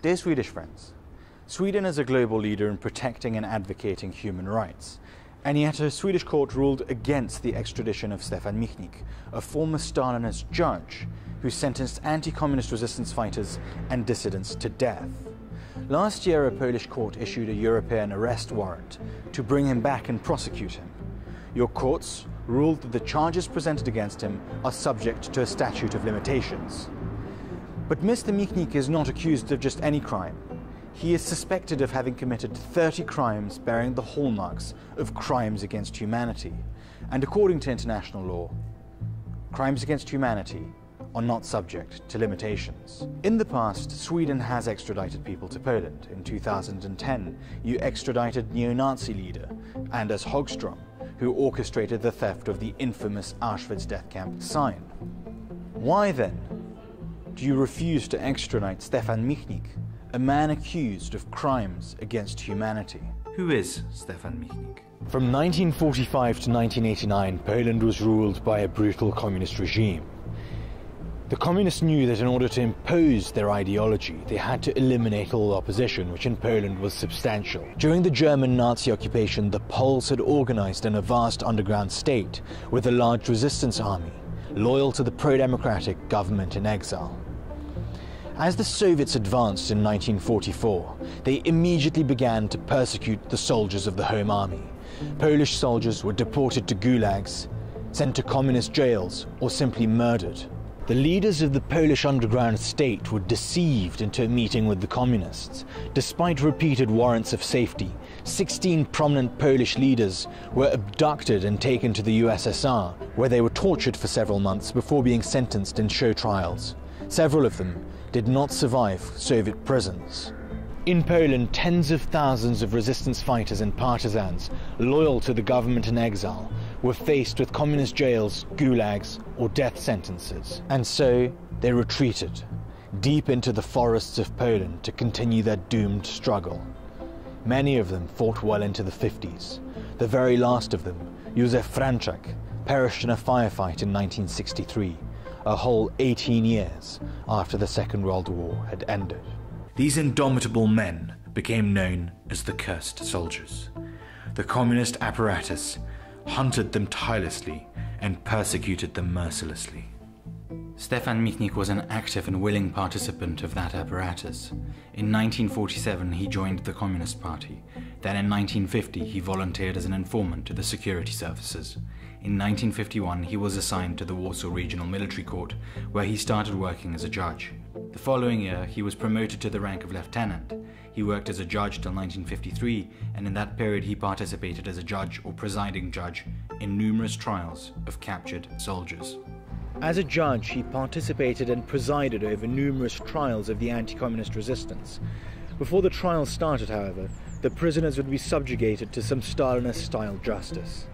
Dear Swedish friends, Sweden is a global leader in protecting and advocating human rights, and yet a Swedish court ruled against the extradition of Stałin Mίκnικ, a former Stalinist judge who sentenced anti-communist resistance fighters and dissidents to death. Last year, a Polish court issued a European arrest warrant to bring him back and prosecute him. Your courts ruled that the charges presented against him are subject to a statute of limitations. But Mr. Mίκnικ is not accused of just any crime. He is suspected of having committed 30 crimes bearing the hallmarks of crimes against humanity. And according to international law, crimes against humanity are not subject to limitations. In the past, Sweden has extradited people to Poland. In 2010, you extradited neo-Nazi leader Anders Hogström, who orchestrated the theft of the infamous Auschwitz death camp sign. Why then do you refuse to extradite Stałin Mίκnικ, a man accused of crimes against humanity? Who is Stałin Mίκnικ? From 1945 to 1989, Poland was ruled by a brutal communist regime. The communists knew that in order to impose their ideology, they had to eliminate all opposition, which in Poland was substantial. During the German Nazi occupation, the Poles had organized in a vast underground state with a large resistance army, loyal to the pro-democratic government in exile. As the Soviets advanced in 1944, they immediately began to persecute the soldiers of the Home Army. Polish soldiers were deported to gulags, sent to communist jails, or simply murdered. The leaders of the Polish underground state were deceived into a meeting with the communists. Despite repeated warrants of safety, 16 prominent Polish leaders were abducted and taken to the USSR, where they were tortured for several months before being sentenced in show trials. Several of them did not survive Soviet prisons. In Poland, tens of thousands of resistance fighters and partisans, loyal to the government in exile, were faced with communist jails, gulags, or death sentences. And so they retreated deep into the forests of Poland to continue their doomed struggle. Many of them fought well into the 50s. The very last of them, Józef Franczak, perished in a firefight in 1963, a whole 18 years after the Second World War had ended. These indomitable men became known as the cursed soldiers. The communist apparatus hunted them tirelessly and persecuted them mercilessly. Stałin Mίκnικ was an active and willing participant of that apparatus. In 1947 he joined the Communist Party. Then in 1950 he volunteered as an informant to the security services. In 1951 he was assigned to the Warsaw Regional Military Court, where he started working as a judge. The following year he was promoted to the rank of lieutenant. He worked as a judge till 1953, and in that period he participated as a judge or presiding judge in numerous trials of captured soldiers. As a judge, he participated and presided over numerous trials of the anti-communist resistance. Before the trials started, however, the prisoners would be subjugated to some Stalinist-style justice.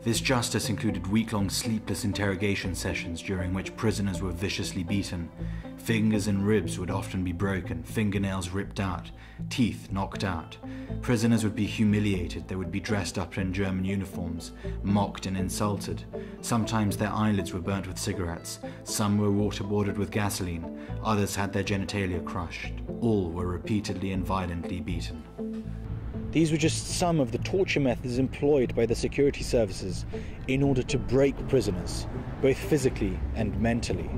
This justice included week-long sleepless interrogation sessions during which prisoners were viciously beaten. Fingers and ribs would often be broken, fingernails ripped out, teeth knocked out. Prisoners would be humiliated, they would be dressed up in German uniforms, mocked and insulted. Sometimes their eyelids were burnt with cigarettes, some were waterboarded with gasoline, others had their genitalia crushed. All were repeatedly and violently beaten. These were just some of the torture methods employed by the security services in order to break prisoners, both physically and mentally.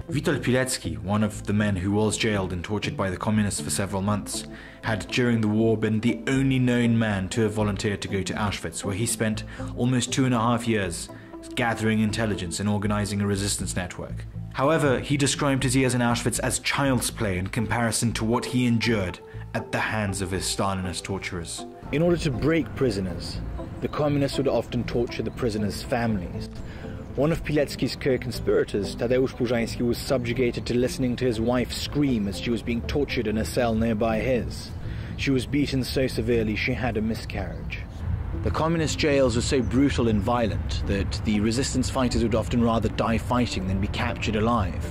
Witold Pilecki, one of the men who was jailed and tortured by the communists for several months, had during the war been the only known man to have volunteered to go to Auschwitz, where he spent almost 2.5 years gathering intelligence and organizing a resistance network. However, he described his years in Auschwitz as child's play in comparison to what he endured at the hands of his Stalinist torturers. In order to break prisoners, the communists would often torture the prisoners' families. One of Pilecki's co-conspirators, Tadeusz Purzański, was subjugated to listening to his wife scream as she was being tortured in a cell nearby his. She was beaten so severely she had a miscarriage. The communist jails were so brutal and violent that the resistance fighters would often rather die fighting than be captured alive,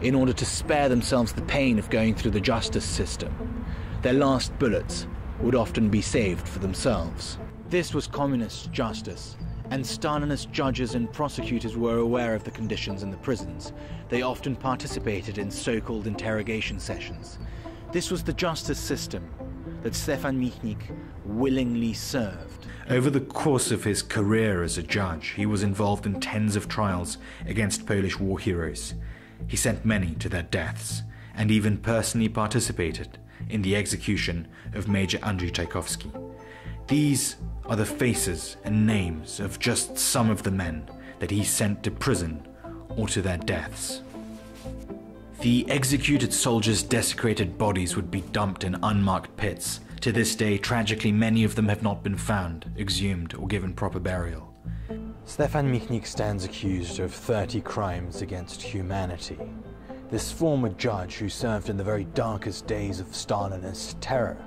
in order to spare themselves the pain of going through the justice system. Their last bullets would often be saved for themselves. This was communist justice, and Stalinist judges and prosecutors were aware of the conditions in the prisons. They often participated in so-called interrogation sessions. This was the justice system that Stefan Michnik willingly served. Over the course of his career as a judge, he was involved in tens of trials against Polish war heroes. He sent many to their deaths, and even personally participated in the execution of Major Andrzej Czajkowski. These are the faces and names of just some of the men that he sent to prison or to their deaths. The executed soldiers' desecrated bodies would be dumped in unmarked pits. To this day, tragically, many of them have not been found, exhumed, or given proper burial. Stefan Michnik stands accused of 30 crimes against humanity. This former judge, who served in the very darkest days of Stalinist terror,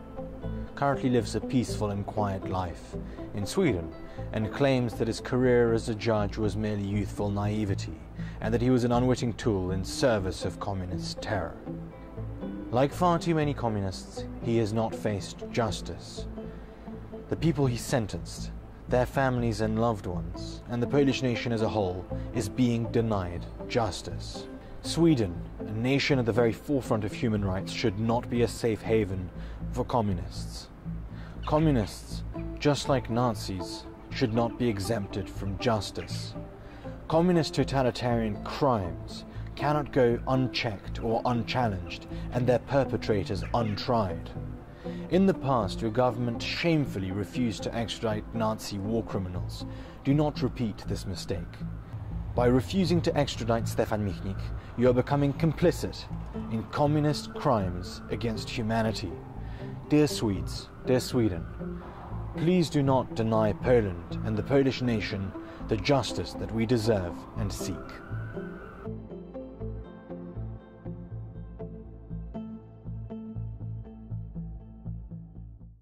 currently lives a peaceful and quiet life in Sweden and claims that his career as a judge was merely youthful naivety and that he was an unwitting tool in service of communist terror. Like far too many communists, he has not faced justice. The people he sentenced, their families and loved ones, and the Polish nation as a whole is being denied justice. Sweden, a nation at the very forefront of human rights, should not be a safe haven for communists. Communists, just like Nazis, should not be exempted from justice. Communist totalitarian crimes cannot go unchecked or unchallenged, and their perpetrators untried. In the past, your government shamefully refused to extradite Nazi war criminals. Do not repeat this mistake. By refusing to extradite Stefan Michnik, you are becoming complicit in communist crimes against humanity. Dear Swedes, dear Sweden, please do not deny Poland and the Polish nation the justice that we deserve and seek.